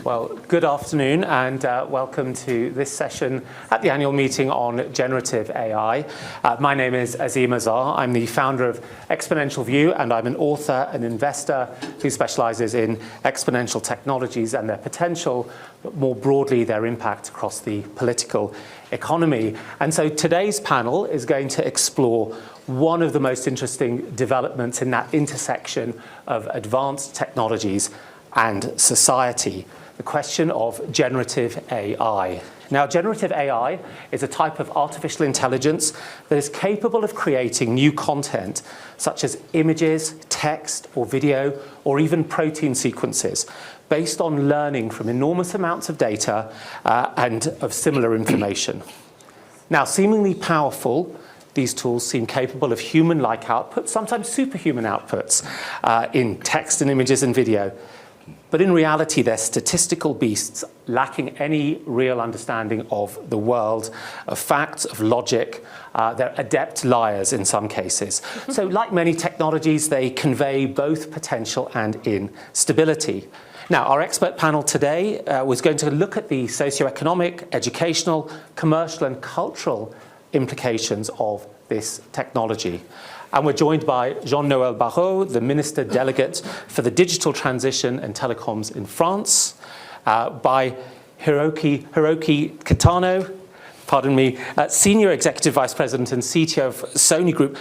Well, good afternoon and welcome to this session at the annual meeting on generative AI. My name is Azim Azar. I'm the founder of Exponential View and I'm an author and investor who specializes in exponential technologies and their potential, but more broadly their impact across the political economy. And so today's panel is going to explore one of the most interesting developments in that intersection of advanced technologies and society, the question of generative AI. Now, generative AI is a type of artificial intelligence that is capable of creating new content, such as images, text, or video, or even protein sequences, based on learning from enormous amounts of data and of similar information. Now, seemingly powerful, these tools seem capable of human-like outputs, sometimes superhuman outputs, in text and images and video. But in reality, they're statistical beasts lacking any real understanding of the world, of facts, of logic. They're adept liars in some cases. So like many technologies, they convey both potential and instability. Now, our expert panel today was going to look at the socioeconomic, educational, commercial, and cultural implications of this technology. And we're joined by Jean-Noël Barrot, the Minister Delegate for the Digital Transition and Telecoms in France, by Hiroki Kitano, Senior Executive Vice President and CTO of Sony Group.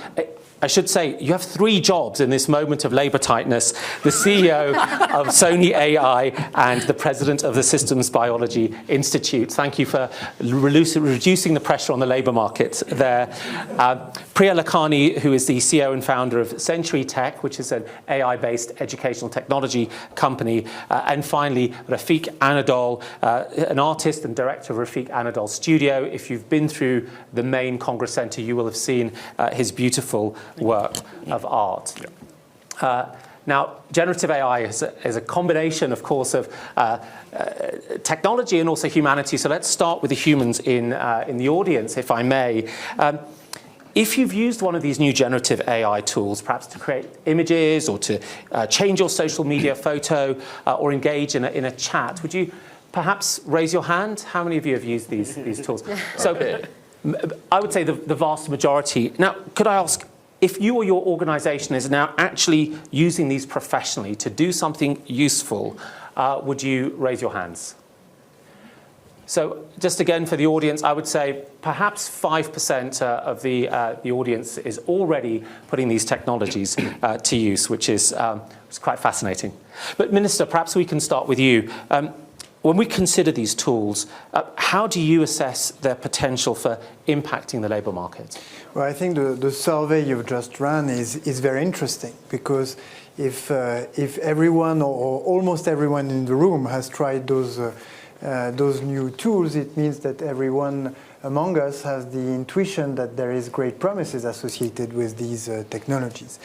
I should say, you have three jobs in this moment of labor tightness: the CEO of Sony AI and the President of the Systems Biology Institute. Thank you for reducing the pressure on the labor market there. Priya Lakhani, who is the CEO and founder of Century Tech, which is an AI-based educational technology company. And finally, Rafiq Anadol, an artist and director of Rafiq Anadol Studio. If you've been through the main Congress Center, you will have seen his beautiful work of art. Now, generative AI is a combination, of course, of technology and also humanity. So let's start with the humans in the audience, if I may. If you've used one of these new generative AI tools, perhaps to create images or to change your social media photo or engage in a chat, would you perhaps raise your hand? How many of you have used these tools? So I would say the vast majority. Now, could I ask, if you or your organization is now actually using these professionally to do something useful, would you raise your hands? So just again for the audience, I would say perhaps 5% of the audience is already putting these technologies to use, which is quite fascinating. But Minister, perhaps we can start with you. When we consider these tools, how do you assess their potential for impacting the labour market? Well, I think the survey you've just run is very interesting, because if everyone or almost everyone in the room has tried those new tools, it means that everyone among us has the intuition that there is great promises associated with these technologies.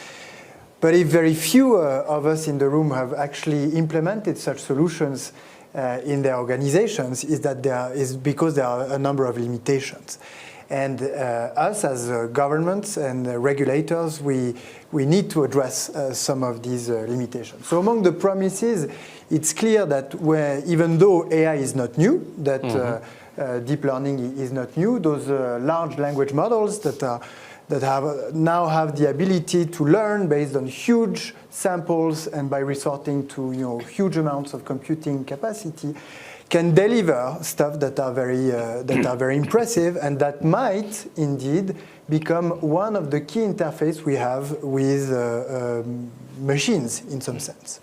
But if very few of us in the room have actually implemented such solutions in their organizations, is because there are a number of limitations. And us as governments and regulators, we need to address some of these limitations. So among the promises, it's clear that even though AI is not new, that deep learning is not new, those large language models that now have the ability to learn based on huge samples and by resorting to huge amounts of computing capacity, can deliver stuff that are very impressive, and that might indeed become one of the key interface we have with machines in some sense.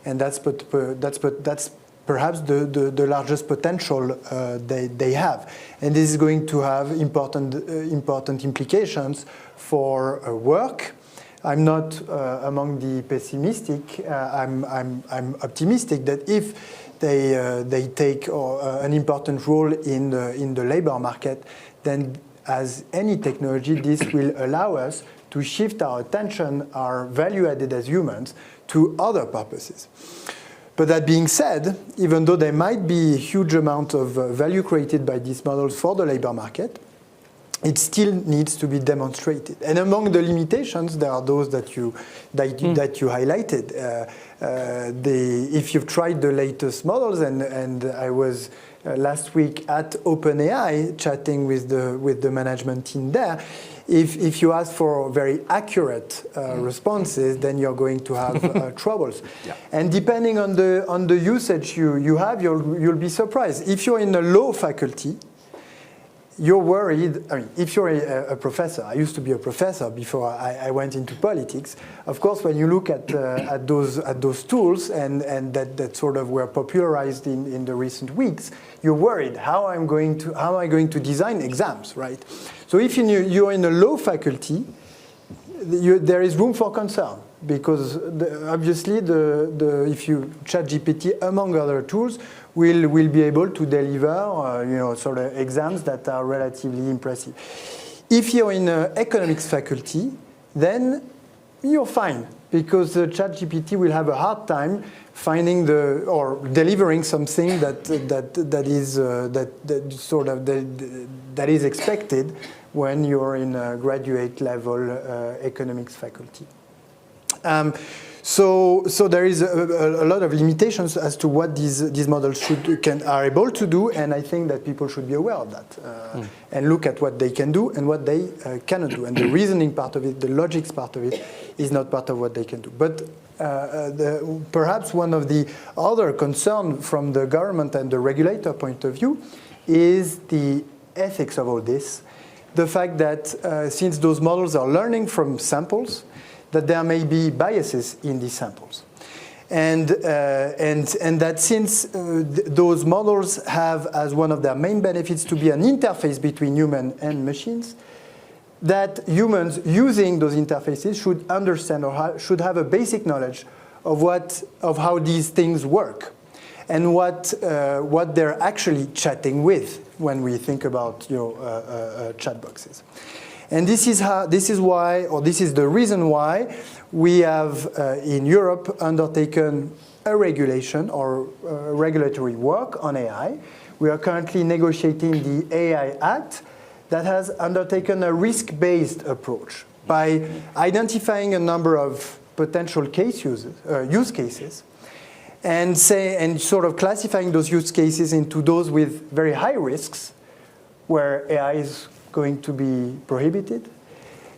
And that's perhaps the largest potential they have. And this is going to have important implications for work. I'm not among the pessimistic. I'm optimistic that if they take an important role in the labor market, then as any technology, this will allow us to shift our attention, our value added as humans, to other purposes. But that being said, even though there might be a huge amount of value created by these models for the labor market, it still needs to be demonstrated. And among the limitations, there are those that you highlighted. If you've tried the latest models, and I was last week at OpenAI chatting with the management team there. If you ask for very accurate responses, then you're going to have troubles. Yeah. And depending on the usage you have, you'll be surprised. If you're in a low faculty, you're worried. I mean, if you're a professor, I used to be a professor before I went into politics. Of course, when you look at those tools and that sort of were popularized in the recent weeks, you're worried. How am I going to design exams, right? So if you're in a low faculty, there is room for concern, because obviously if you ChatGPT, among other tools, will be able to deliver sort of exams that are relatively impressive. If you're in an economics faculty, then you're fine, because the ChatGPT will have a hard time finding or delivering something that is expected when you're in a graduate level economics faculty. So there is a lot of limitations as to what these models are able to do, and I think that people should be aware of that and look at what they can do and what they cannot do. And the reasoning part of it, the logics part of it, is not part of what they can do. But perhaps one of the other concerns from the government and the regulator point of view is the ethics of all this. The fact that since those models are learning from samples, that there may be biases in these samples. And that since those models have as one of their main benefits to be an interface between human and machines, that humans using those interfaces should understand or should have a basic knowledge of how these things work and what they're actually chatting with when we think about chat boxes. And this is the reason why we have in Europe undertaken a regulation or regulatory work on AI. We are currently negotiating the AI Act that has undertaken a risk-based approach by identifying a number of potential use cases, and sort of classifying those use cases into those with very high risks, where AI is going to be prohibited,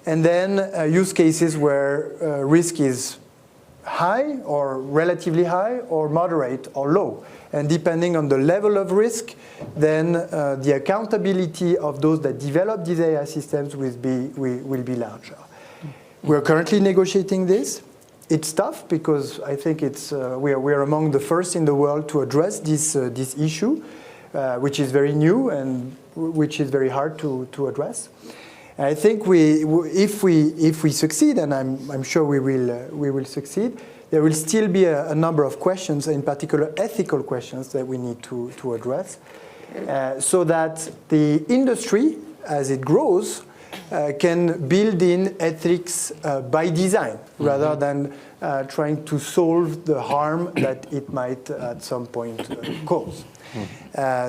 and then use cases where risk is high or relatively high or moderate or low. And depending on the level of risk, then the accountability of those that develop these AI systems will be larger. We're currently negotiating this. It's tough because I think we're among the first in the world to address this issue, which is very new and which is very hard to address. And I think if we succeed, and I'm sure we will succeed, there will still be a number of questions, in particular ethical questions, that we need to address, so that the industry, as it grows, can build in ethics by design, rather than trying to solve the harm that it might at some point cause.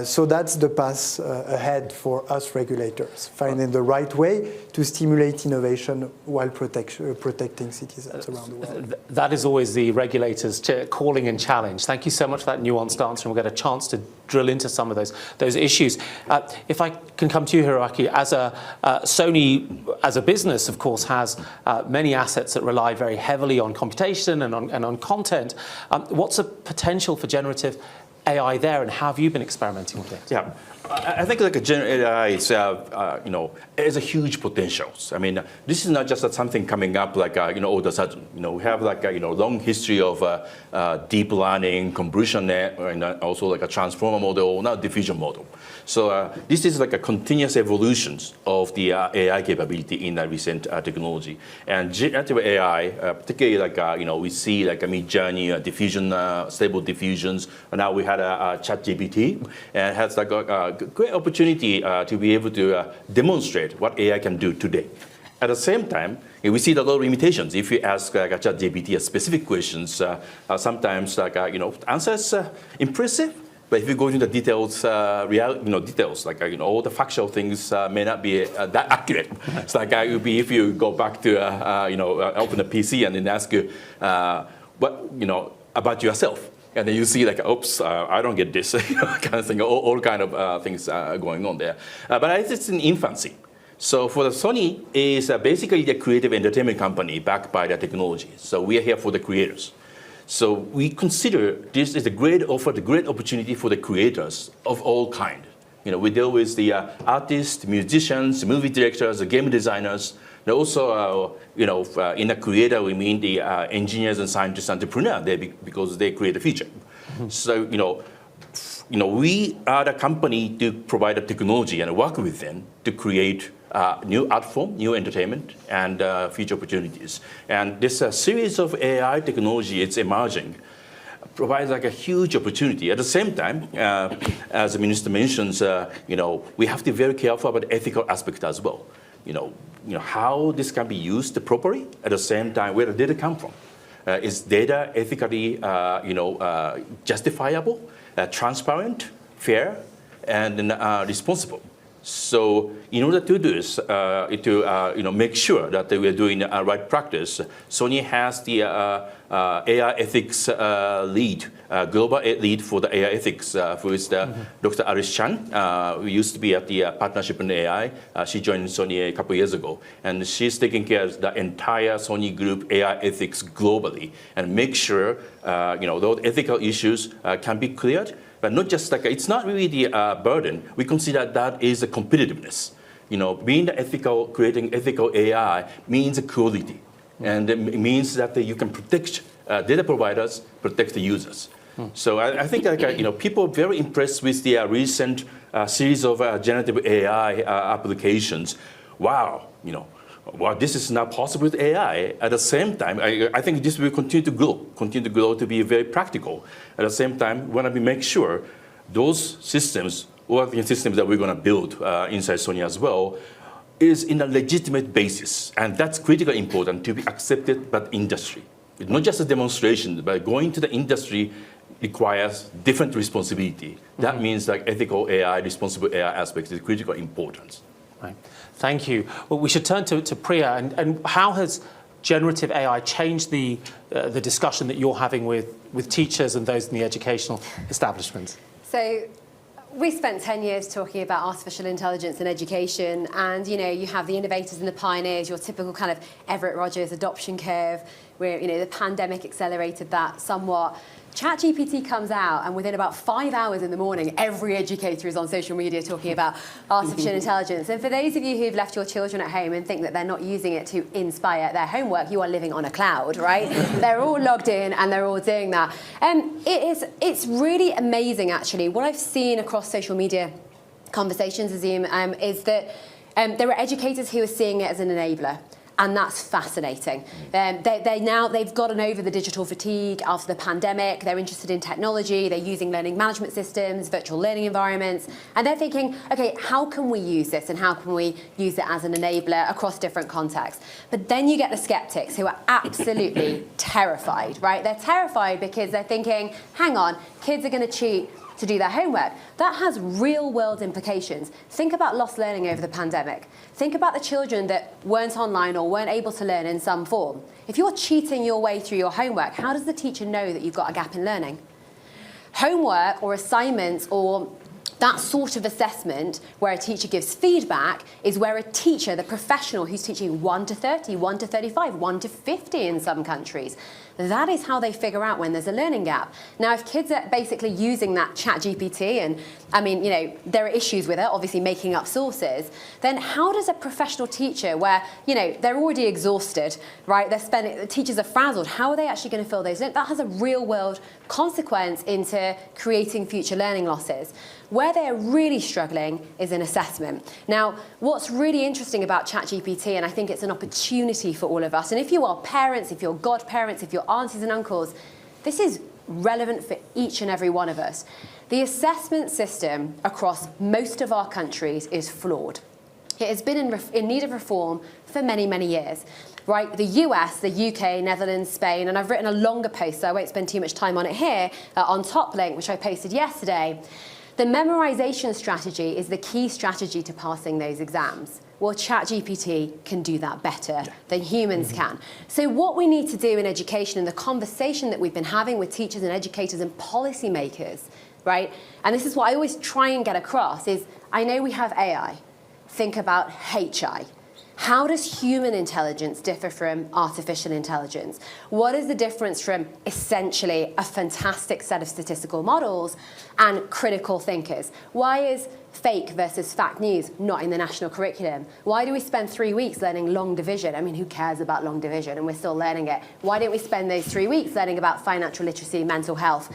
So that's the path ahead for us regulators, finding the right way to stimulate innovation while protecting citizens around the world. That is always the regulators' calling and challenge. Thank you so much for that nuanced answer, and we'll get a chance to drill into some of those issues. If I can come to you, Hiroaki, as Sony, as a business, of course, has many assets that rely very heavily on computation and on content. What's the potential for generative AI there, and how have you been experimenting with it? Yeah, I think like a generative AI is, is a huge potential. I mean, this is not just something coming up like all of a sudden. We have like a long history of deep learning, convolution net, and also like a transformer model, now diffusion model. So this is like a continuous evolution of the AI capability in recent technology. And generative AI, particularly like we see like a mid-journey diffusion, stable diffusions. And now we had a ChatGPT, and has like a great opportunity to be able to demonstrate what AI can do today. At the same time, we see a lot of limitations. If you ask like a ChatGPT specific questions, sometimes like answers impressive, But if you go into the details, details like all the factual things may not be that accurate. It's like it would be if you go back to open a PC and then ask you about yourself, and then you see like, oops, I don't get this kind of thing. All kind of things going on there. But it's in infancy. So for the Sony is basically the creative entertainment company backed by the technology. So we are here for the creators. So we consider this is a great offer, the great opportunity for the creators of all kind. We deal with the artists, musicians, movie directors, game designers. And also, in a creator, we mean the engineers and scientists, entrepreneurs, because they create a feature. So, we are the company to provide the technology and work with them to create new art form, new entertainment, and future opportunities. And this series of AI technology, it's emerging, provides like a huge opportunity. At the same time, as the minister mentions, we have to be very careful about the ethical aspect as well. How this can be used properly. At the same time, where the data come from. Is data ethically, justifiable, transparent, fair, and responsible? So in order to do this, to make sure that we are doing the right practice, Sony has the AI ethics lead, global lead for the AI ethics, who is Dr. Alice Chan, who used to be at the Partnership in AI. She joined Sony a couple of years ago, and she's taking care of the entire Sony Group AI ethics globally and make sure those ethical issues can be cleared. But not just like, it's not really the burden. We consider that is a competitiveness. Being the ethical, creating ethical AI means quality. And it means that you can protect data providers, protect the users. So I think people are very impressed with the recent series of generative AI applications. Wow, this is not possible with AI. At the same time, I think this will continue to grow to be very practical. At the same time, we want to make sure those systems, working systems that we're going to build inside Sony as well, is in a legitimate basis. And that's critically important to be accepted by the industry. It's not just a demonstration, but going to the industry requires different responsibility. That means like ethical AI, responsible AI aspects is critical importance. Right. Thank you. Well, we should turn to Priya. And how has generative AI changed the discussion that you're having with teachers and those in the educational establishments? So we spent 10 years talking about artificial intelligence in education, and you have the innovators and the pioneers, your typical kind of Everett Rogers adoption curve, where the pandemic accelerated that somewhat. ChatGPT comes out, and within about 5 hours in the morning, every educator is on social media talking about artificial intelligence. And for those of you who've left your children at home and think that they're not using it to inspire their homework, you are living on a cloud, right? They're all logged in and they're all doing that. It's really amazing, actually. What I've seen across social media conversations, Azim, is that there are educators who are seeing it as an enabler. And that's fascinating. They've gotten over the digital fatigue after the pandemic. They're interested in technology. They're using learning management systems, virtual learning environments. And they're thinking, okay, how can we use this? And how can we use it as an enabler across different contexts? But then you get the skeptics who are absolutely terrified, right? They're terrified because they're thinking, hang on, kids are going to cheat to do their homework. That has real-world implications. Think about lost learning over the pandemic. Think about the children that weren't online or weren't able to learn in some form. If you're cheating your way through your homework, how does the teacher know that you've got a gap in learning? Homework or assignments or that sort of assessment where a teacher gives feedback is where a teacher, the professional who's teaching 1 to 30, 1 to 35, 1 to 50 in some countries, that is how they figure out when there's a learning gap. Now, if kids are basically using that ChatGPT, and I mean, there are issues with it, obviously making up sources, then how does a professional teacher where, they're already exhausted, right? The teachers are frazzled. How are they actually going to fill those in? That has a real world consequence into creating future learning losses. Where they're really struggling is in assessment. Now, what's really interesting about ChatGPT, and I think it's an opportunity for all of us, and if you are parents, if you're godparents, if you're aunties and uncles, this is relevant for each and every one of us. The assessment system across most of our countries is flawed. It has been in need of reform for many, many years. right? The US, the UK, Netherlands, Spain, and I've written a longer post, so I won't spend too much time on it here, on TopLink, which I posted yesterday. The memorization strategy is the key strategy to passing those exams. Well, ChatGPT can do that better than humans can. So what we need to do in education, and the conversation that we've been having with teachers and educators and policymakers, right? And this is what I always try and get across is, I know we have AI. Think about HI. How does human intelligence differ from artificial intelligence? What is the difference from essentially a fantastic set of statistical models and critical thinkers? Why is fake versus fact news not in the national curriculum? Why do we spend 3 weeks learning long division? I mean, who cares about long division? And we're still learning it. Why don't we spend those 3 weeks learning about financial literacy, mental health,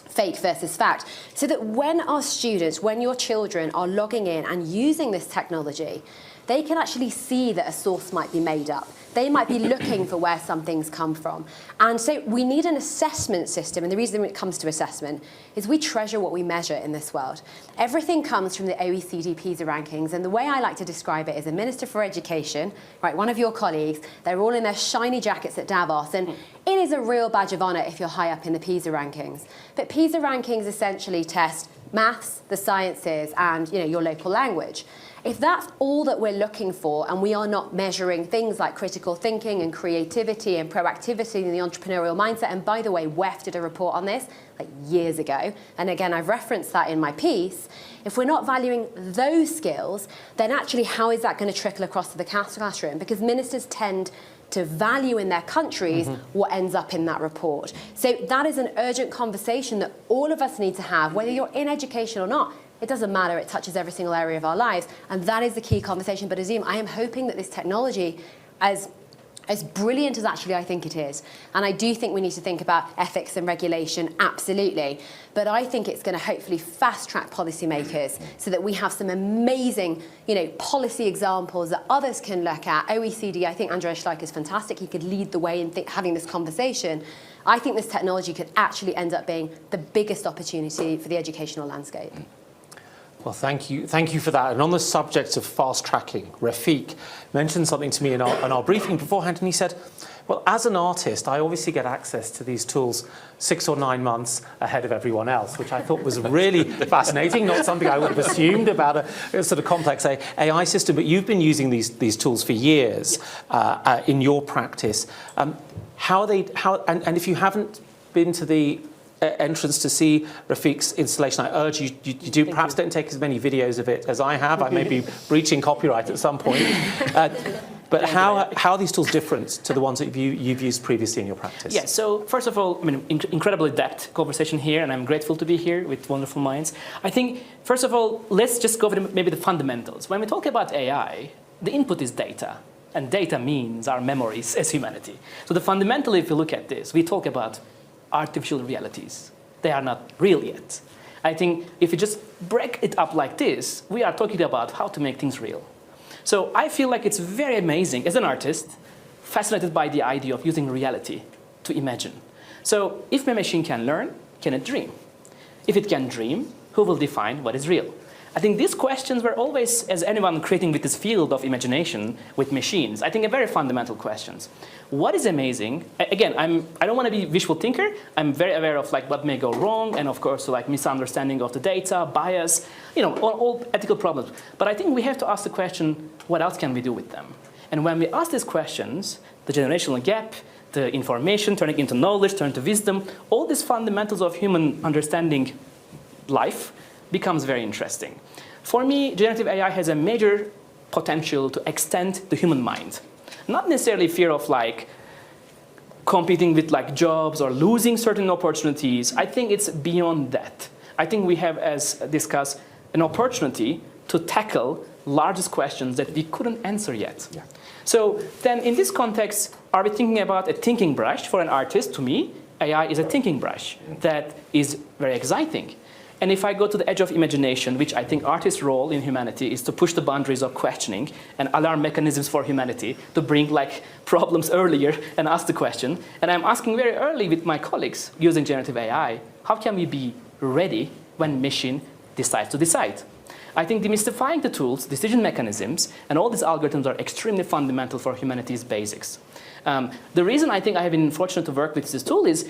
fake versus fact? So that when our students, when your children are logging in and using this technology, they can actually see that a source might be made up. They might be looking for where some things come from. And so we need an assessment system. And the reason it comes to assessment is we treasure what we measure in this world. Everything comes from the OECD PISA rankings. And the way I like to describe it is a Minister for Education, right, one of your colleagues, they're all in their shiny jackets at Davos. And it is a real badge of honor if you're high up in the PISA rankings. But PISA rankings essentially test maths, the sciences, and your local language. If that's all that we're looking for, and we are not measuring things like critical thinking and creativity and proactivity and the entrepreneurial mindset, and by the way, WEF did a report on this like years ago, and again, I've referenced that in my piece. If we're not valuing those skills, then actually how is that going to trickle across to the classroom? Because ministers tend to value in their countries what ends up in that report. So that is an urgent conversation that all of us need to have, whether you're in education or not. It doesn't matter, it touches every single area of our lives, and that is the key conversation. But Azim, I am hoping that this technology, as brilliant as actually I think it is, and I do think we need to think about ethics and regulation, absolutely, but I think it's going to hopefully fast-track policymakers so that we have some amazing, policy examples that others can look at. OECD, I think Andreas Schleicher is fantastic. He could lead the way in having this conversation. I think this technology could actually end up being the biggest opportunity for the educational landscape. Well, thank you for that. And on the subject of fast tracking, Rafiq mentioned something to me in our briefing beforehand, and he said, well, as an artist, I obviously get access to these tools 6 or 9 months ahead of everyone else, which I thought was really fascinating, not something I would have assumed about a sort of complex AI system. But you've been using these tools for years in your practice. And if you haven't been to the entrance to see Rafiq's installation, I urge you do. Perhaps don't take as many videos of it as I have. I may be breaching copyright at some point. But how are these tools different to the ones that you've used previously in your practice? Yeah, so first of all, incredibly depth conversation here, and I'm grateful to be here with wonderful minds. I think, first of all, let's just go over maybe the fundamentals. When we talk about AI, the input is data, and data means our memories as humanity. So fundamentally, if you look at this, we talk about artificial realities. They are not real yet. I think if you just break it up like this, we are talking about how to make things real. So I feel like it's very amazing, as an artist, fascinated by the idea of using reality to imagine. So if my machine can learn, can it dream? If it can dream, who will define what is real? I think these questions were always, as anyone creating with this field of imagination with machines, I think are very fundamental questions. What is amazing, again, I don't want to be a visual thinker. I'm very aware of what may go wrong, and of course, misunderstanding of the data, bias, all ethical problems. But I think we have to ask the question, what else can we do with them? And when we ask these questions, the generational gap, the information turning into knowledge, turning to wisdom, all these fundamentals of human understanding life becomes very interesting. For me, generative AI has a major potential to extend the human mind. Not necessarily fear of competing with jobs or losing certain opportunities. I think it's beyond that. I think we have, as discussed, an opportunity to tackle largest questions that we couldn't answer yet. Yeah. So then in this context, are we thinking about a thinking brush? For an artist, to me, AI is a thinking brush that is very exciting. And if I go to the edge of imagination, which I think artists' role in humanity is to push the boundaries of questioning and alarm mechanisms for humanity to bring problems earlier and ask the question. And I'm asking very early with my colleagues using generative AI, how can we be ready when machine decides to decide? I think demystifying the tools, decision mechanisms, and all these algorithms are extremely fundamental for humanity's basics. The reason I think I have been fortunate to work with this tool is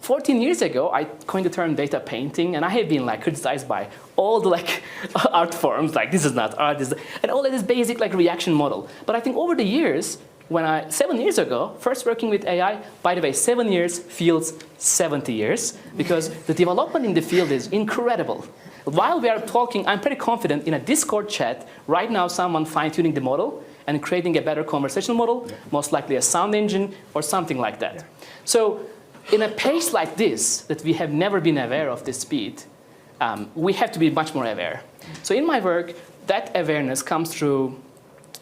14 years ago, I coined the term data painting, and I have been criticized by all the art forms, this is not art, and all of this basic reaction model. But I think over the years, 7 years ago, first working with AI, by the way, 7 years feels 70 years, because the development in the field is incredible. While we are talking, I'm pretty confident in a Discord chat, right now someone fine-tuning the model and creating a better conversational model, most likely a sound engine or something like that. Yeah. So in a pace like this, that we have never been aware of this speed, we have to be much more aware. So in my work, that awareness comes through,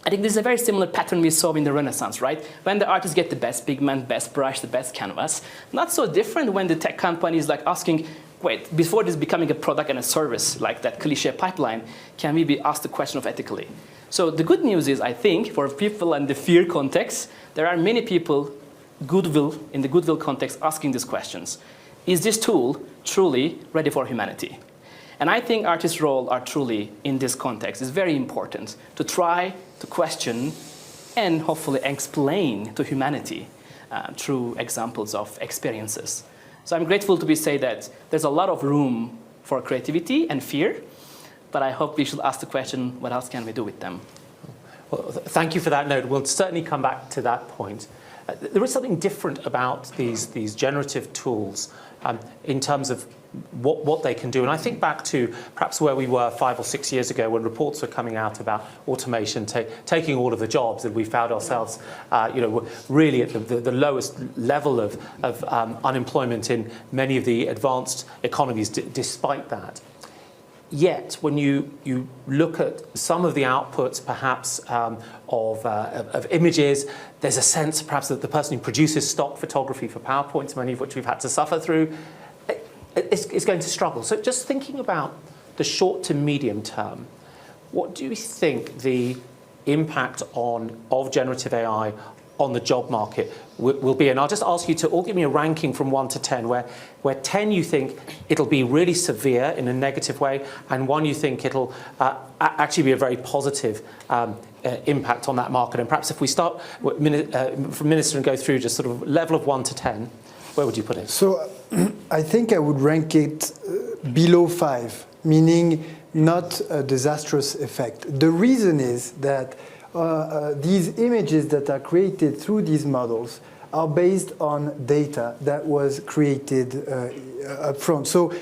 I think this is a very similar pattern we saw in the Renaissance, right? When the artists get the best pigment, best brush, the best canvas. Not so different when the tech company is asking, wait, before this becoming a product and a service, like that cliche pipeline, can we be asked the question of ethically? So the good news is, I think, for people in the fear context, there are many people in the goodwill context asking these questions. Is this tool truly ready for humanity? And I think artists' role are truly, in this context, is very important to try to question and hopefully explain to humanity through examples of experiences. So I'm grateful to say that there's a lot of room for creativity and fear, but I hope we should ask the question, what else can we do with them? Well, thank you for that note. We'll certainly come back to that point. There is something different about these generative tools in terms of what they can do. And I think back to perhaps where we were 5 or 6 years ago when reports were coming out about automation taking all of the jobs, and we found ourselves really at the lowest level of unemployment in many of the advanced economies despite that. Yet, when you look at some of the outputs, perhaps, of images, there's a sense, perhaps, that the person who produces stock photography for PowerPoints, many of which we've had to suffer through, is going to struggle. So just thinking about the short to medium term, what do you think the impact of generative AI on the job market will be? And I'll just ask you to all give me a ranking from 1 to 10, where 10 you think it'll be really severe in a negative way, and 1 you think it'll actually be a very positive impact on that market. And perhaps if we start from Minister and go through just sort of level of 1 to 10, where would you put it? So I think I would rank it below 5, meaning not a disastrous effect. The reason is that these images that are created through these models are based on data that was created up front. So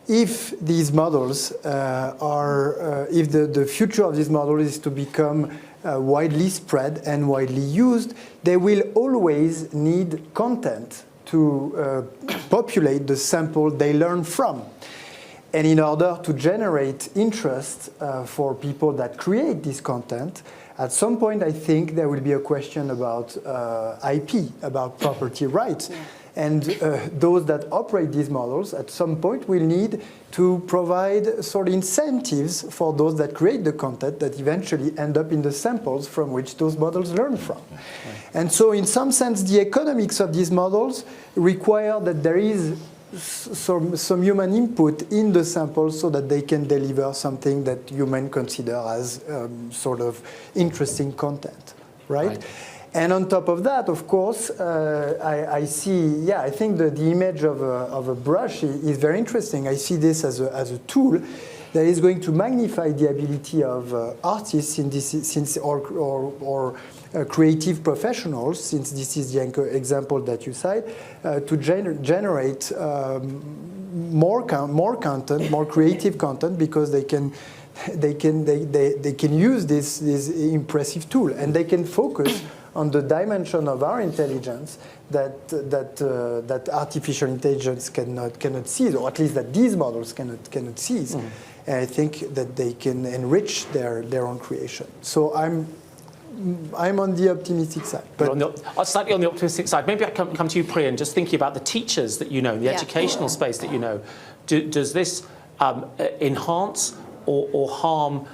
if these models if the future of this model is to become widely spread and widely used, they will always need content to populate the sample they learn from. And in order to generate interest for people that create this content, at some point I think there will be a question about IP, about property rights. Yeah. And those that operate these models at some point will need to provide sort of incentives for those that create the content that eventually end up in the samples from which those models learn from. Right. And so in some sense, the economics of these models require that there is some human input in the samples so that they can deliver something that humans consider as sort of interesting content, right? And on top of that, of course, I see, I think that the image of a brush is very interesting. I see this as a tool that is going to magnify the ability of artists or creative professionals, since this is the example that you cite, to generate more content, more creative content, because they can use this impressive tool, and they can focus on the dimension of our intelligence that artificial intelligence cannot seize, or at least that these models cannot seize. Mm-hmm. And I think that they can enrich their own creation. So I'm on the optimistic side. But slightly on the optimistic side. Maybe I come to you, Priya, just thinking about the teachers that you know, the educational space that you know. Does this enhance or harm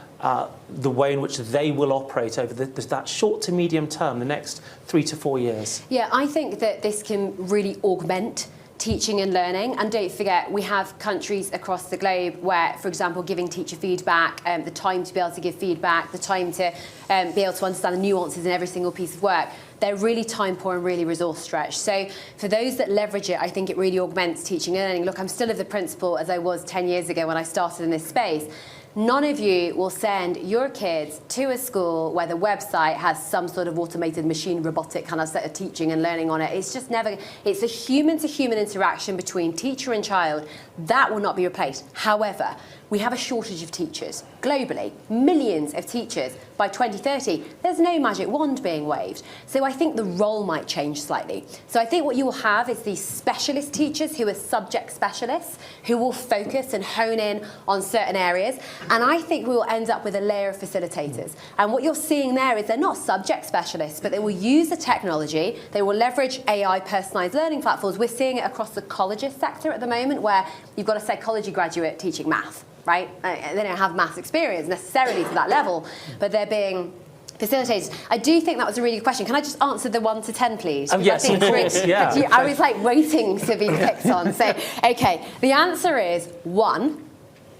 the way in which they will operate over that short to medium term, the next 3 to 4 years? Yeah, I think that this can really augment teaching and learning. And don't forget, we have countries across the globe where, for example, giving teacher feedback, the time to be able to give feedback, the time to be able to understand the nuances in every single piece of work, they're really time poor and really resource stretched. So for those that leverage it, I think it really augments teaching and learning. Look, I'm still of the principle as I was 10 years ago when I started in this space. None of you will send your kids to a school where the website has some sort of automated machine robotic kind of set of teaching and learning on it. It's just never, it's a human-to-human interaction between teacher and child. That will not be replaced. However, we have a shortage of teachers globally, millions of teachers. By 2030, there's no magic wand being waved. So I think the role might change slightly. So I think what you will have is these specialist teachers who are subject specialists, who will focus and hone in on certain areas. And I think we will end up with a layer of facilitators. And what you're seeing there is they're not subject specialists, but they will use the technology, they will leverage AI personalized learning platforms. We're seeing it across the colleges sector at the moment, where you've got a psychology graduate teaching math. Right? They don't have maths experience necessarily to that level, but they're being facilitated. I do think that was a really good question. Can I just answer the 1 to 10, please? Oh, yes, of course. Yeah. I was like waiting to be picked on. So, okay, the answer is 1,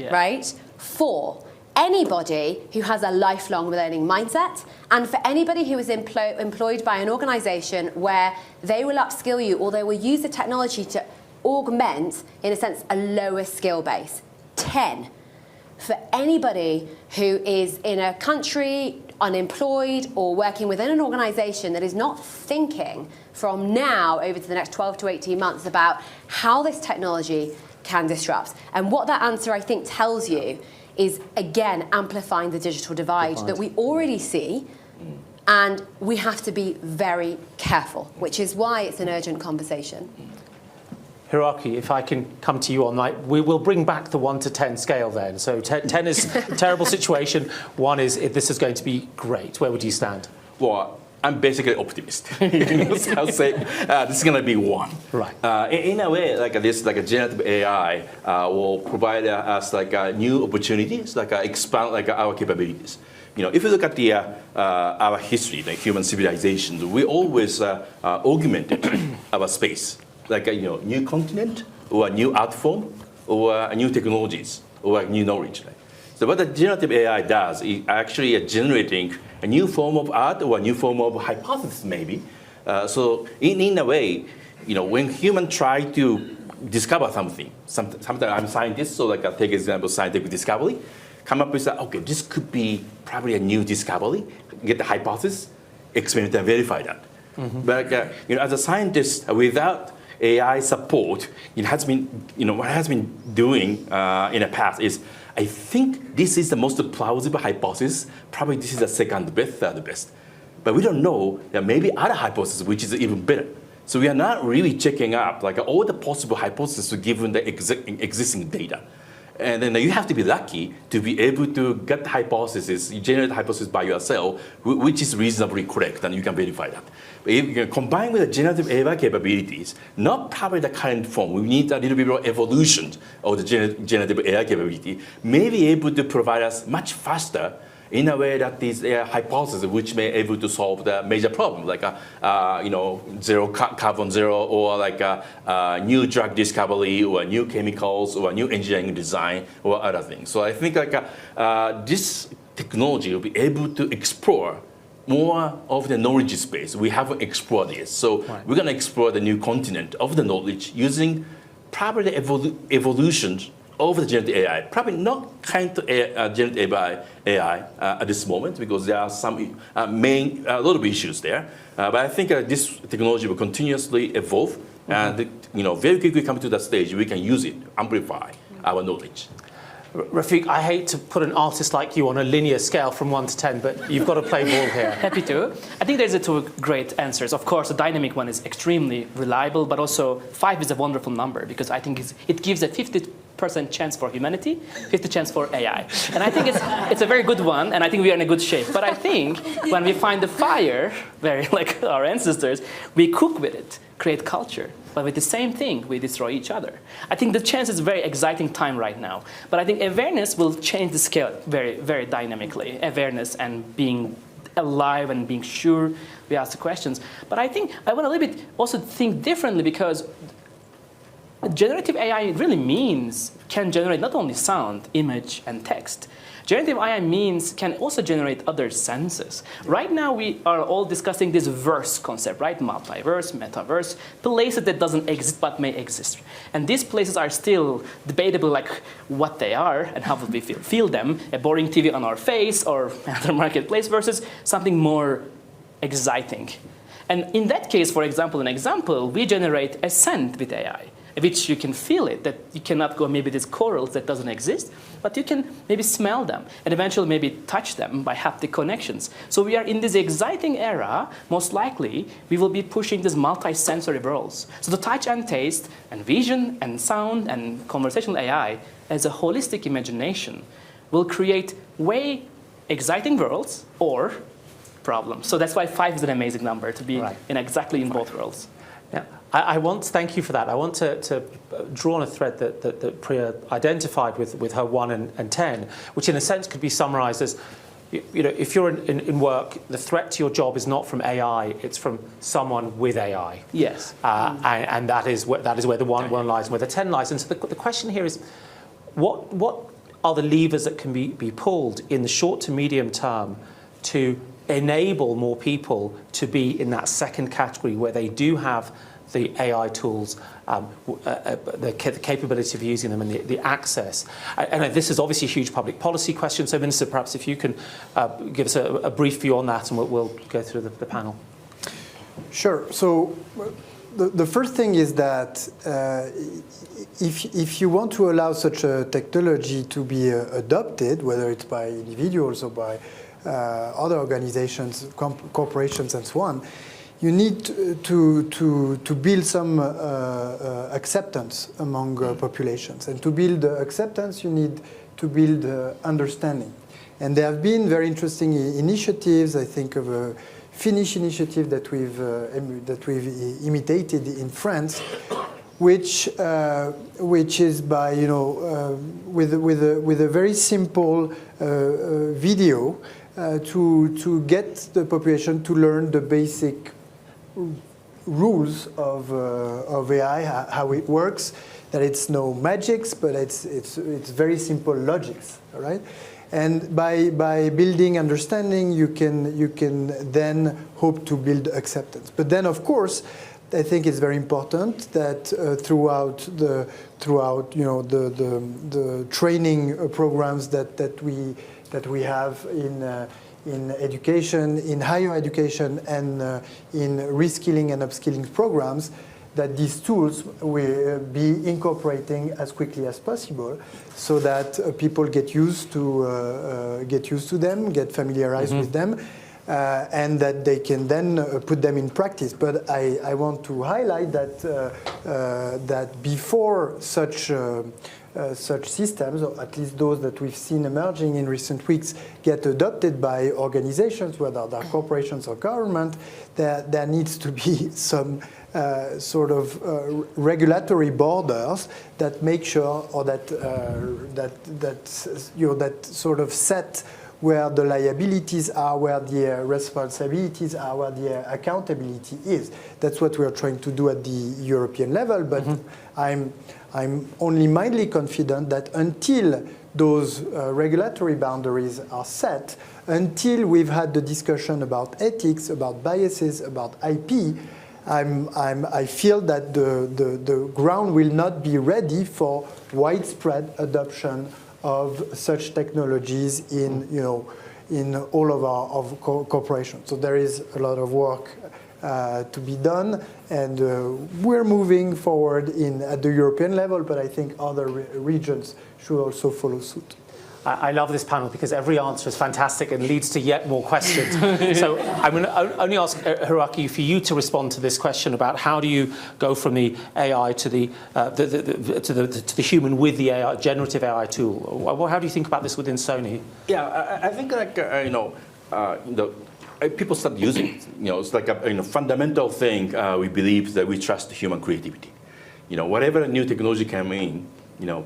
right? 4. Anybody who has a lifelong learning mindset, and for anybody who is employed by an organisation where they will upskill you or they will use the technology to augment, in a sense, a lower skill base. 10. For anybody who is in a country, unemployed, or working within an organisation that is not thinking from now over to the next 12 to 18 months about how this technology can disrupt. And what that answer, I think, tells you is, again, amplifying the digital divide that we already see, and we have to be very careful, which is why it's an urgent conversation. Hiroaki, if I can come to you on that, we will bring back the 1 to 10 scale then. So 10 is a terrible situation. 1 is this is going to be great. Where would you stand? Well, I'm basically optimist. So I'll say this is going to be 1. Right. In a way, like this, like a generative AI will provide us like new opportunities, like expand like our capabilities. You know, if you look at the our history, like human civilization, we always augmented our space. Like new continent, or a new art form, or new technologies, or new knowledge. Right? So what the generative AI does is actually generating a new form of art or a new form of hypothesis, maybe. So in a way, when humans try to discover something, sometimes I'm a scientist, so like I take example scientific discovery, come up with that, okay, this could be probably a new discovery, get the hypothesis, experiment and verify that. Mm-hmm. But as a scientist, without AI support, it has been, what has been doing in the past is, I think this is the most plausible hypothesis. Probably this is the second best, third best. But we don't know there may be other hypothesis which is even better. So we are not really checking up like all the possible hypotheses given the existing data. And then you have to be lucky to be able to get the hypothesis, you generate the hypothesis by yourself, which is reasonably correct, and you can verify that. But if you combine with the generative AI capabilities, not probably the current form, we need a little bit more evolution of the generative AI capability, may be able to provide us much faster in a way that these hypotheses which may be able to solve the major problem, like zero carbon zero, or like a new drug discovery, or new chemicals, or new engineering design, or other things. So I think like this technology will be able to explore more of the knowledge space. We haven't explored this, so we're going to explore the new continent of the knowledge using probably the evolution of the generative AI. Probably not kind of generative AI at this moment, because there are some a lot of issues there. But I think this technology will continuously evolve, and very quickly come to that stage we can use it, amplify our knowledge. Rafiq, I hate to put an artist like you on a linear scale from 1 to 10, but you've got to play ball here. Happy to. I think there's 2 great answers. Of course, the dynamic one is extremely reliable, but also 5 is a wonderful number, because I think it gives a 50% chance for humanity, 50% chance for AI. And I think it's a very good one, and I think we are in a good shape. But I think when we find the fire, very like our ancestors, we cook with it, create culture. But with the same thing, we destroy each other. I think the chance is a very exciting time right now. But I think awareness will change the scale very, very dynamically. Awareness and being alive and being sure we ask the questions. But I think I want a little bit also think differently, because generative AI really can generate not only sound, image, and text. Generative AI can also generate other senses. Right now, we are all discussing this verse concept, right? Multiverse, metaverse, places that doesn't exist but may exist. And these places are still debatable, like what they are and how would we feel them, a boring TV on our face or another marketplace versus something more exciting. And in that case, for example, we generate a scent with AI, which you can feel it, that you cannot go maybe these corals that doesn't exist, but you can maybe smell them and eventually maybe touch them by haptic connections. So we are in this exciting era, most likely, we will be pushing these multi-sensory worlds. So the touch and taste and vision and sound and conversational AI as a holistic imagination will create way exciting worlds or problems. So that's why 5 is an amazing number to be in both worlds. Yeah. I want to thank you for that. I want to draw on a thread that Priya identified with her 1 and 10, which in a sense could be summarized as, if you're in work, the threat to your job is not from AI, it's from someone with AI. Yes. And that is where the 1 lies and where the 10 lies. And so the question here is, what are the levers that can be pulled in the short to medium term to enable more people to be in that second category where they do have the AI tools, the capability of using them and the access. And this is obviously a huge public policy question. So, Minister, perhaps if you can give us a brief view on that, and we'll go through the panel. Sure. So the first thing is that if you want to allow such a technology to be adopted, whether it's by individuals or by other organizations, corporations, and so on, you need to build some acceptance among populations. And to build acceptance, you need to build understanding. And there have been very interesting initiatives. I think of a Finnish initiative that we've imitated in France, which is by with a very simple video to get the population to learn the basic rules of AI, how it works, that it's no magics, but it's very simple logics, all right? And by building understanding, you can then hope to build acceptance. But then, of course, I think it's very important that throughout the training programs that we have in education, in higher education, and in reskilling and upskilling programs, that these tools will be incorporating as quickly as possible, so that people get used to them, get familiarized with them, and that they can then put them in practice. But I want to highlight that before such systems, or at least those that we've seen emerging in recent weeks, get adopted by organizations, whether they're corporations or government, there needs to be some sort of regulatory borders that make sure, or that sort of set where the liabilities are, where the responsibilities are, where the accountability is. That's what we are trying to do at the European level, but I'm only mildly confident that until those regulatory boundaries are set, until we've had the discussion about ethics, about biases, about IP, I feel that the ground will not be ready for widespread adoption of such technologies in all of our corporations. So there is a lot of work to be done, and we're moving forward at the European level, but I think other regions should also follow suit. I love this panel because every answer is fantastic and leads to yet more questions. So I'm going to only ask Hiroaki for you to respond to this question about how do you go from the AI to the human with the AI, generative AI tool. How do you think about this within Sony? Yeah, I think people start using it. It's like a fundamental thing. We believe that we trust human creativity. Whatever new technology come in,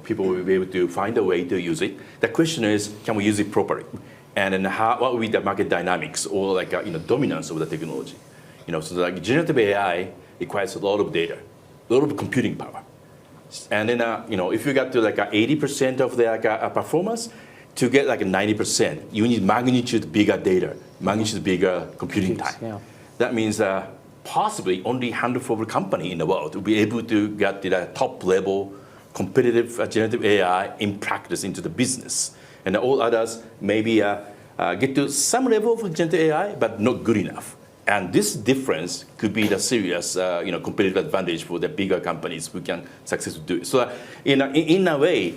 people will be able to find a way to use it. The question is, can we use it properly? And then what will be the market dynamics or dominance of the technology? So generative AI requires a lot of data, a lot of computing power. And then, if you got to like 80% of the performance, to get like 90%, you need magnitude bigger data, magnitude bigger computing time. Yeah. That means possibly only a handful of companies in the world will be able to get the top level competitive generative AI in practice into the business. And all others maybe get to some level of generative AI, but not good enough. And this difference could be the serious competitive advantage for the bigger companies who can successfully do it. So in a way,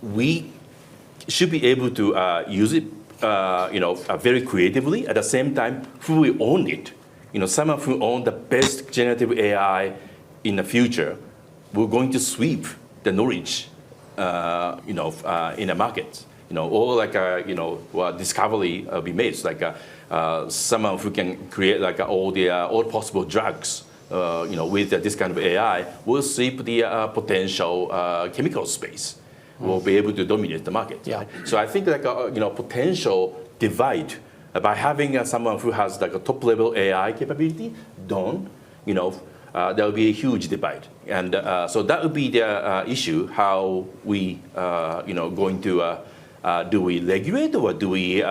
we should be able to use it very creatively. At the same time, who will own it? Someone who owns the best generative AI in the future, we're going to sweep the knowledge, in the market. Or like discovery will be made. It's like someone who can create like all possible drugs, with this kind of AI, will sweep the potential chemical space. Will be able to dominate the market. Yeah. Right? So I think like potential divide by having someone who has like a top level AI capability done, there will be a huge divide, and so that would be the issue. How we going to do we regulate, or do we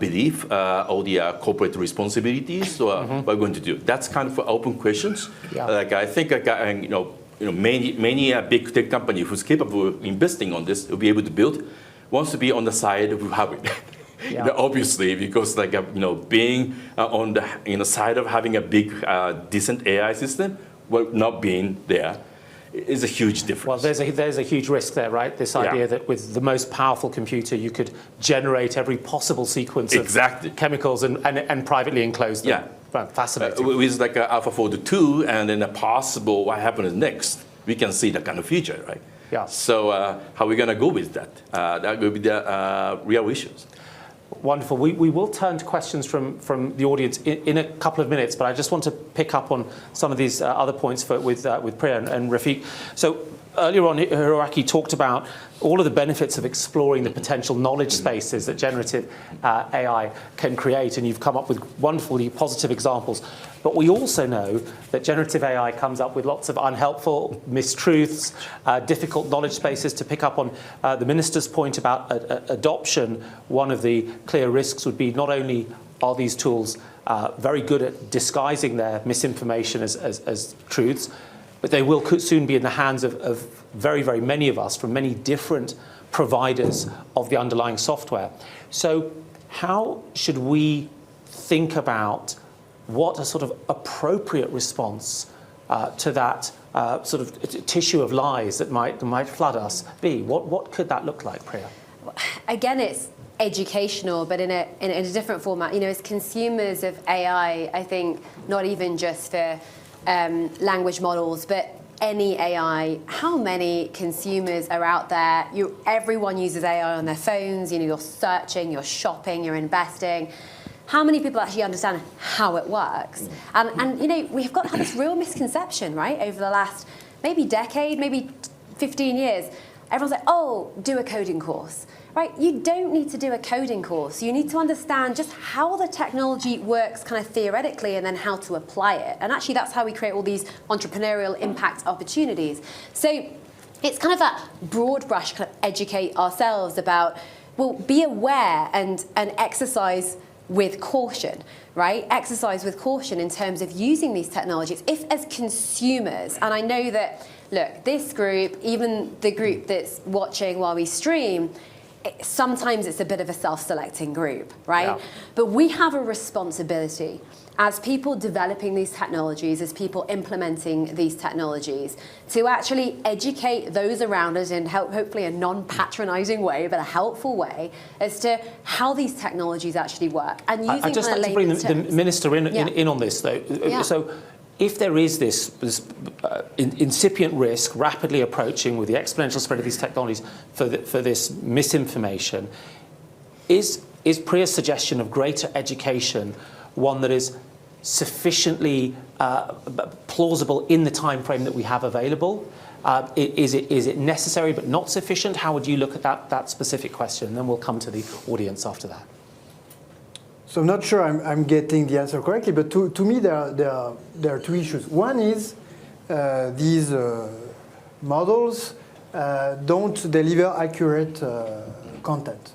believe all the corporate responsibilities, or what we're going to do? That's kind of open questions. Yeah. Like I think many big tech companies who's capable of investing on this will be able to build, wants to be on the side of having it. Yeah. Obviously, because being on the side of having a big decent AI system, well, not being there is a huge difference. Well, there's a huge risk there, right? This idea that with the most powerful computer, you could generate every possible sequence of chemicals and privately enclose them. Yeah. Well, fascinating. With like AlphaFold 2 and then a possible what happens next, we can see that kind of future, right? Yeah. So how are we going to go with that? That will be the real issues. Wonderful. We will turn to questions from the audience in a couple of minutes, but I just want to pick up on some of these other points with Priya and Rafiq. So earlier on, Hiroaki talked about all of the benefits of exploring the potential knowledge spaces that generative AI can create, and you've come up with wonderfully positive examples. But we also know that generative AI comes up with lots of unhelpful mistruths, difficult knowledge spaces. To pick up on the minister's point about adoption, one of the clear risks would be not only are these tools very good at disguising their misinformation as truths, but they will soon be in the hands of very, very many of us from many different providers of the underlying software. So how should we think about what a sort of appropriate response to that sort of tissue of lies that might flood us be? What could that look like, Priya? Again, it's educational, but in a different format. As consumers of AI, I think not even just for language models, but any AI, how many consumers are out there? Everyone uses AI on their phones. You're searching, you're shopping, you're investing. How many people actually understand how it works? And we've got to have this real misconception, right? Over the last maybe decade, maybe 15 years, everyone's like, oh, do a coding course. Right? You don't need to do a coding course. You need to understand just how the technology works kind of theoretically and then how to apply it. And actually, that's how we create all these entrepreneurial impact opportunities. So it's kind of that broad brush, kind of educate ourselves about, well, be aware and exercise with caution, right? Exercise with caution in terms of using these technologies. If as consumers, and I know that, look, this group, even the group that's watching while we stream, sometimes it's a bit of a self-selecting group, right? Yeah. But we have a responsibility as people developing these technologies, as people implementing these technologies, to actually educate those around us in hopefully a non-patronizing way, but a helpful way, as to how these technologies actually work. And using I'd just like to bring the minister in on this, though. Yeah. So if there is this incipient risk rapidly approaching with the exponential spread of these technologies for this misinformation, is Priya's suggestion of greater education one that is sufficiently plausible in the time frame that we have available? Is it necessary but not sufficient? How would you look at that specific question? And then we'll come to the audience after that. So I'm not sure I'm getting the answer correctly, but to me there are two issues. One is these models don't deliver accurate content.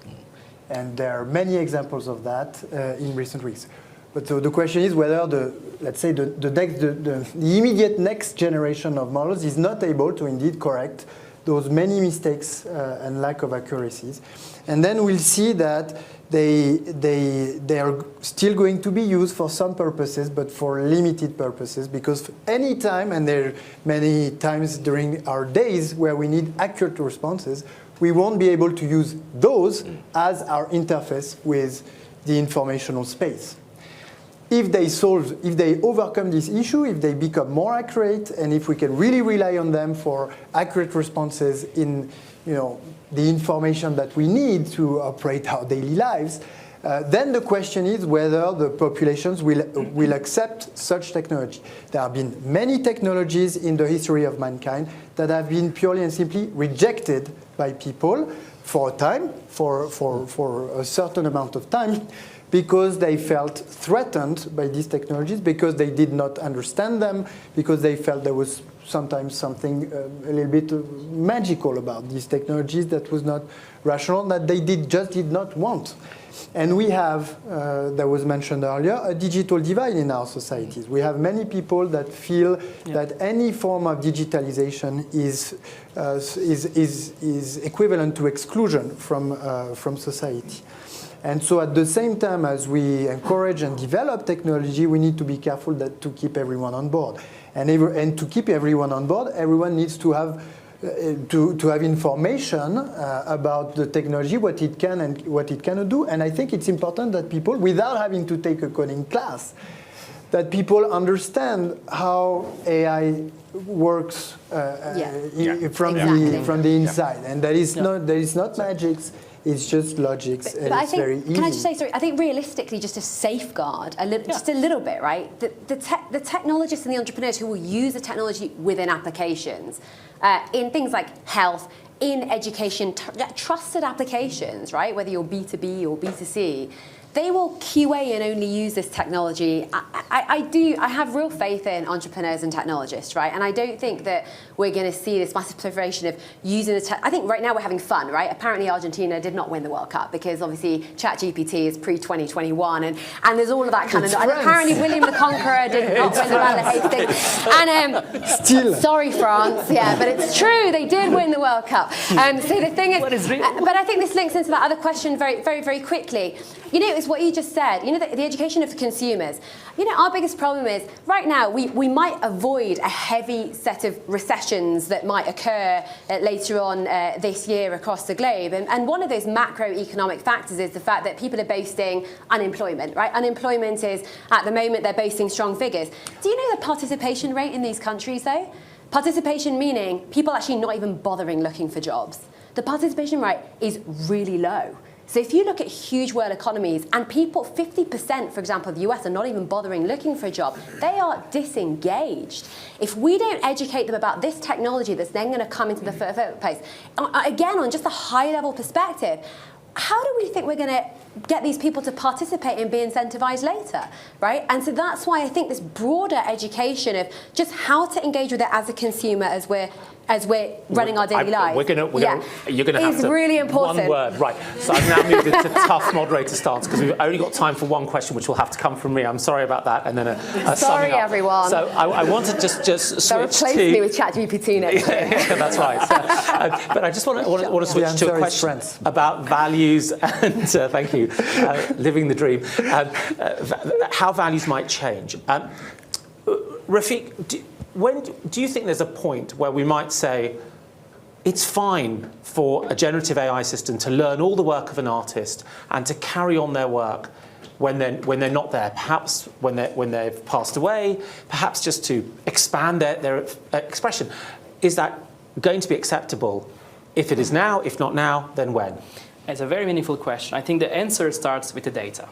And there are many examples of that in recent weeks. But so the question is whether the immediate next generation of models is not able to indeed correct those many mistakes and lack of accuracies. And then we'll see that they are still going to be used for some purposes, but for limited purposes, because any time, and there are many times during our days where we need accurate responses, we won't be able to use those as our interface with the informational space. If they overcome this issue, if they become more accurate, and if we can really rely on them for accurate responses in the information that we need to operate our daily lives, then the question is whether the populations will accept such technology. There have been many technologies in the history of mankind that have been purely and simply rejected by people for a time, for a certain amount of time, because they felt threatened by these technologies, because they did not understand them, because they felt there was sometimes something a little bit magical about these technologies that was not rational, that they just did not want. And we have, that was mentioned earlier, a digital divide in our societies. We have many people that feel that any form of digitalization is equivalent to exclusion from society. And so at the same time as we encourage and develop technology, we need to be careful to keep everyone on board. And to keep everyone on board, everyone needs to have information about the technology, what it can and what it cannot do. And I think it's important that people, without having to take a coding class, that people understand how AI works from the inside. And that is not magic. It's just logics, and it's very easy. Can I just say, sorry, I think realistically, just to safeguard just a little bit, right? The technologists and the entrepreneurs who will use the technology within applications, in things like health, in education, trusted applications, right? Whether you're B2B or B2C, they will QA and only use this technology. I have real faith in entrepreneurs and technologists, right? And I don't think that we're going to see this massive proliferation of using the tech. I think right now we're having fun, right? Apparently Argentina did not win the World Cup because obviously ChatGPT is pre-2021 and there's all of that kind of... And apparently William the Conqueror did not win the Battle of Hastings. And still. Sorry, France. Yeah, but it's true. They did win the World Cup. So the thing is... But I think this links into that other question very, very, very quickly. It's what you just said, the education of consumers. Our biggest problem is, right now, we might avoid a heavy set of recessions that might occur later on this year across the globe. And one of those macroeconomic factors is the fact that people are boasting unemployment, right? Unemployment is, at the moment, they're boasting strong figures. Do you know the participation rate in these countries, though? Participation meaning people actually not even bothering looking for jobs. The participation rate is really low. So if you look at huge world economies and people, 50%, for example, of the US are not even bothering looking for a job, they are disengaged. If we don't educate them about this technology that's then going to come into the first place, again, on just a high-level perspective, how do we think we're going to get these people to participate and be incentivized later, right? And so that's why I think this broader education of just how to engage with it as a consumer as we're running our daily lives. You're going to have to... really important. One word, right. So I've now moved into tough moderator stance because we've only got time for one question, which will have to come from me. I'm sorry about that. And then a sorry, everyone. So I want to just switch to... They'll replace me with ChatGPT next week. Yeah, that's right. So, but I just want to switch to a question about values and, thank you, living the dream, how values might change. Rafiq, do you think there's a point where we might say it's fine for a generative AI system to learn all the work of an artist and to carry on their work when they're not there, perhaps when they've passed away, perhaps just to expand their expression? Is that going to be acceptable? If it is now, if not now, then when? It's a very meaningful question. I think the answer starts with the data.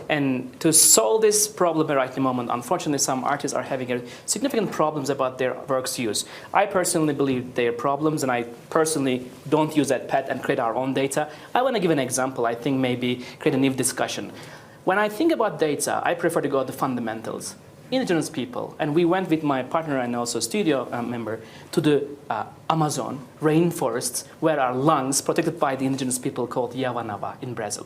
And to solve this problem right the moment, unfortunately, some artists are having significant problems about their work's use. I personally believe they are problems, and I personally don't use that path and create our own data. I want to give an example, I think maybe create a new discussion. When I think about data, I prefer to go to the fundamentals. indigenous people. And we went with my partner and also studio member to the Amazon rainforests, where are lungs protected by the indigenous people called Yawanava in Brazil.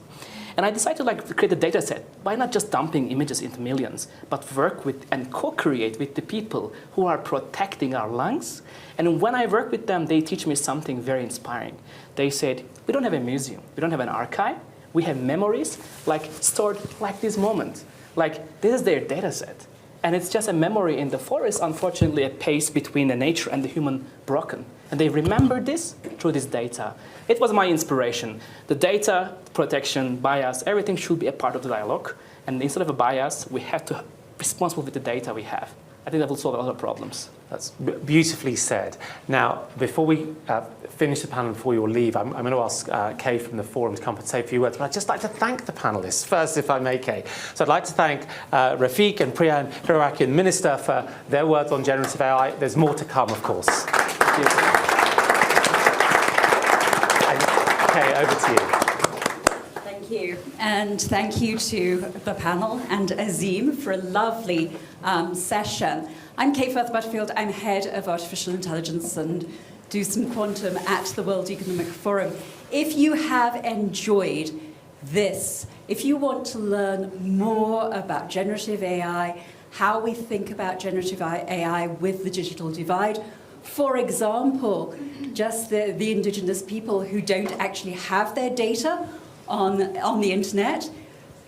And I decided to create a data set by not just dumping images into millions, but work with and co-create with the people who are protecting our lungs. And when I work with them, they teach me something very inspiring. They said, we don't have a museum, we don't have an archive, we have memories stored like this moment. This is their data set. And it's just a memory in the forest, unfortunately, a pace between the nature and the human broken. And they remember this through this data. It was my inspiration. The data, protection, bias, everything should be a part of the dialogue. And instead of a bias, we have to be responsible with the data we have. I think that will solve a lot of problems. That's beautifully said. Now, before we finish the panel, before you all leave, I'm going to ask Kay from the forum to come and say a few words. But I'd just like to thank the panelists first, if I may, Kay. So I'd like to thank Rafiq and Priya and Hirarakian Minister for their words on generative AI. There's more to come, of course. Thank you. And Kay, over to you. Thank you. And thank you to the panel and Azim for a lovely session. I'm Kay Firth-Butterfield. I'm head of artificial intelligence and do some quantum at the World Economic Forum. If you have enjoyed this, if you want to learn more about generative AI, how we think about generative AI with the digital divide, for example, just the indigenous people who don't actually have their data on the internet,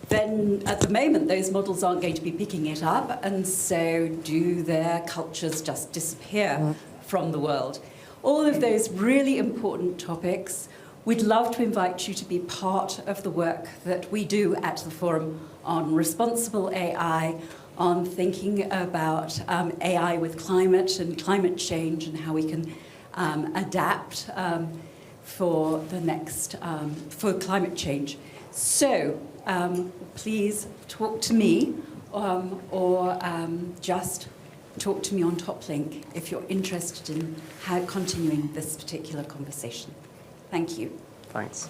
then at the moment those models aren't going to be picking it up, and so do their cultures just disappear from the world. All of those really important topics, we'd love to invite you to be part of the work that we do at the Forum on responsible AI, on thinking about AI with climate and climate change and how we can adapt for the next, for climate change. So please talk to me or just talk to me on TopLink if you're interested in continuing this particular conversation. Thank you. Thanks.